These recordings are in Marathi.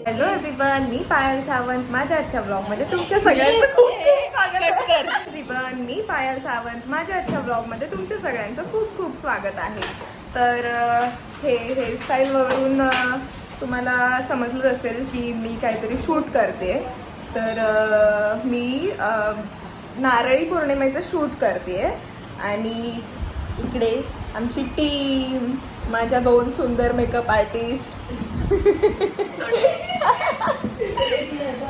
हॅलो एव्हरीवन, मी पायल सावंत. माझ्या आजच्या ब्लॉगमध्ये तुमच्या सगळ्यांचं खूप खूप स्वागत आहे. एव्हरीवन, मी पायल सावंत. माझ्या आजच्या ब्लॉगमध्ये तुमच्या सगळ्यांचं खूप खूप स्वागत आहे. तर हे हेअरस्टाईलवरून तुम्हाला समजलं असेल की मी काहीतरी शूट करते. तर मी नारळी पौर्णिमेचं शूट करते आणि इकडे आमची टीम, माझ्या 2 सुंदर मेकअप आर्टिस्ट.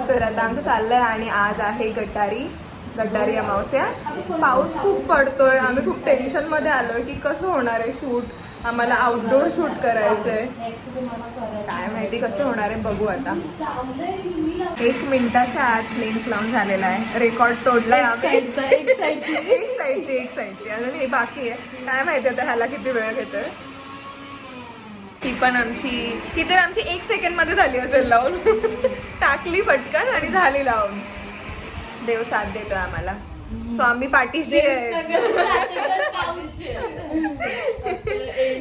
तर आता आमचं चाललंय आणि आज आहे गटारी अमावस्या. पाऊस खूप पडतोय. आम्ही खूप टेन्शनमध्ये आलोय की कसं होणार आहे शूट. आम्हाला आउटडोर शूट करायचंय. काय माहिती कसं होणार आहे, बघू आता. 1 मिनिटाच्या आत लेन्स लावून झालेला आहे. रेकॉर्ड तोडलाय आम्ही. एक साईडची अजून हे बाकी आहे. काय माहिती आता ह्याला किती वेळ घेतोय. ही पण आमची 1 सेकंडमध्ये झाली असेल लावून. टाकली पटकन आणि झाली लावून. देव साथ देतोय आम्हाला. स्वामी पाठीशी आहे.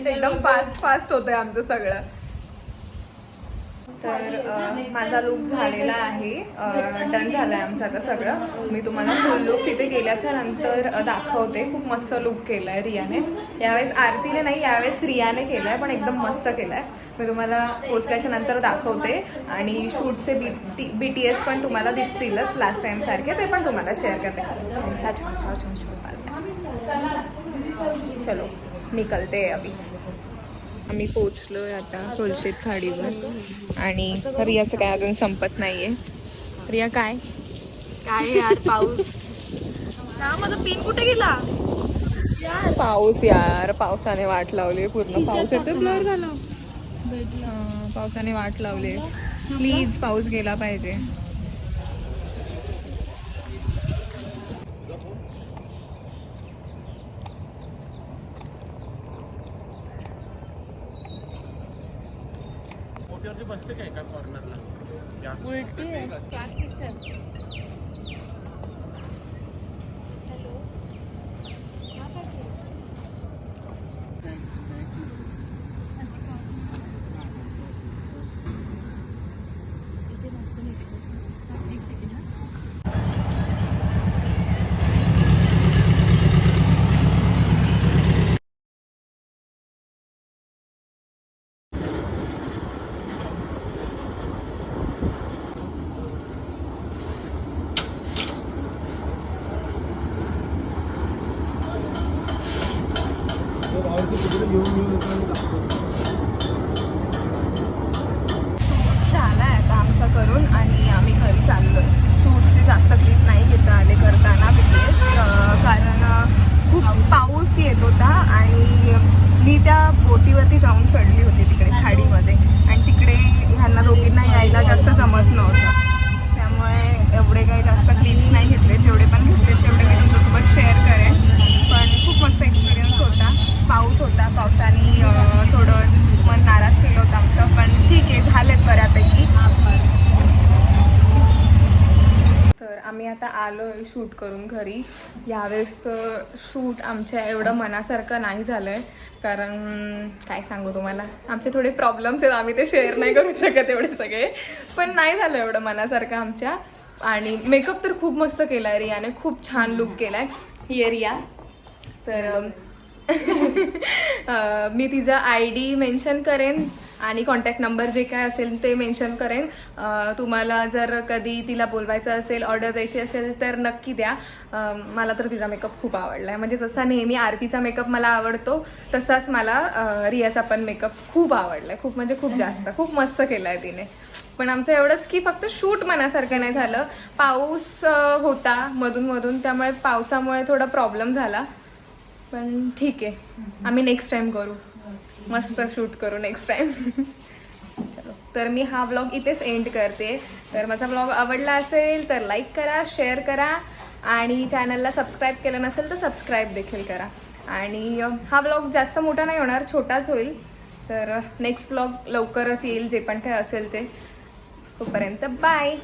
एकदम फास्ट होतंय आमचं सगळं. तर माझा लुक झालेला आहे. डन झालं आहे आमचं आता सगळं. मी तुम्हाला फुल लुक तिथे गेल्याच्या नंतर दाखवते. खूप मस्त लुक केला आहे रियाने. यावेळेस आरतीने नाही, यावेळेस रियाने केला आहे, पण एकदम मस्त केला आहे. मी तुम्हाला पोचल्याच्या नंतर दाखवते. आणि शूटचे BTS पण तुम्हाला दिसतीलच लास्ट टाइम सारखे. ते पण तुम्हाला शेअर करते. छान चलो निकलते अभी. आम्ही पोचलोय आता तुळशीत खाडीवर आणि रियाचं काय अजून संपत नाहीये. रिया काय यार पाऊस. माझा पिन कुठे गेला. पाऊस यार, पावसाने वाट लावली पूर्ण. पाऊस येतोय, ब्लर झालं. पावसाने वाट लावली. प्लीज पाऊस गेला पाहिजे. बसते काय का कॉर्नरला उलटी आहे. झालाय आता आमचा करून आणि आम्ही घरी चाललोय. शूटचे जास्त क्लिप नाही घेता आले करताना BTS, कारण खूप पाऊस येत होता आणि मी त्या बोटीवरती जाऊन चढली होती तिकडे खाडीमध्ये आणि तिकडे ह्यांना दोघींना यायला जास्त जमत नव्हतं. त्यामुळे एवढे काही जास्त क्लिप्स नाही घेतले. जेवढे पण घेतले तेवढे मी तुमच्यासोबत शेअर करेन. पण खूप मस्त एक्सपिरियन्स होता. पाऊस होता. पावसाने थोडं मन नाराज केलं होतं आमचं, पण ठीक आहे, झालेत बऱ्यापैकी. तर आम्ही आता आलो आहे शूट करून घरी. यावेळेस शूट आमच्या एवढं मनासारखं नाही झालं आहे, कारण काय सांगू तुम्हाला, आमचे थोडे प्रॉब्लेम्स आहेत. आम्ही ते शेअर नाही करू शकत एवढे सगळे, पण नाही झालं एवढं मनासारखं आमच्या. आणि मेकअप तर खूप मस्त केला आहे रियाने. खूप छान लुक केला आहे. ही रिया. तर मी तिचा ID मेन्शन करेन आणि कॉन्टॅक्ट नंबर जे काय असेल ते मेन्शन करेन. तुम्हाला जर कधी तिला बोलवायचं असेल, ऑर्डर द्यायची असेल तर नक्की द्या. मला तर तिचा मेकअप खूप आवडला आहे. म्हणजे जसा नेहमी आरतीचा मेकअप मला आवडतो तसाच मला रियाचा पण मेकअप खूप आवडला आहे. खूप म्हणजे खूप जास्त, खूप मस्त केला आहे तिने. पण आमचं एवढंच की फक्त शूट मनासारखं नाही झालं. पाऊस होता मधून, त्यामुळे पावसामुळे थोडा प्रॉब्लेम झाला. पण ठीक आहे, आम्ही नेक्स्ट टाइम करू. मस्त शूट करू नेक्स्ट टाइम. चलो, तर मी हा व्लॉग इथेच एंड करते. तर माझा व्लॉग आवडला असेल तर लाईक करा, शेअर करा आणि चॅनलला सबस्क्राईब केलं नसेल तर सबस्क्राईब देखील करा. आणि हा व्लॉग जास्त मोठा नाही होणार, छोटाच होईल. तर नेक्स्ट व्लॉग लवकरच येईल, जे पण काय असेल ते. तोपर्यंत बाय.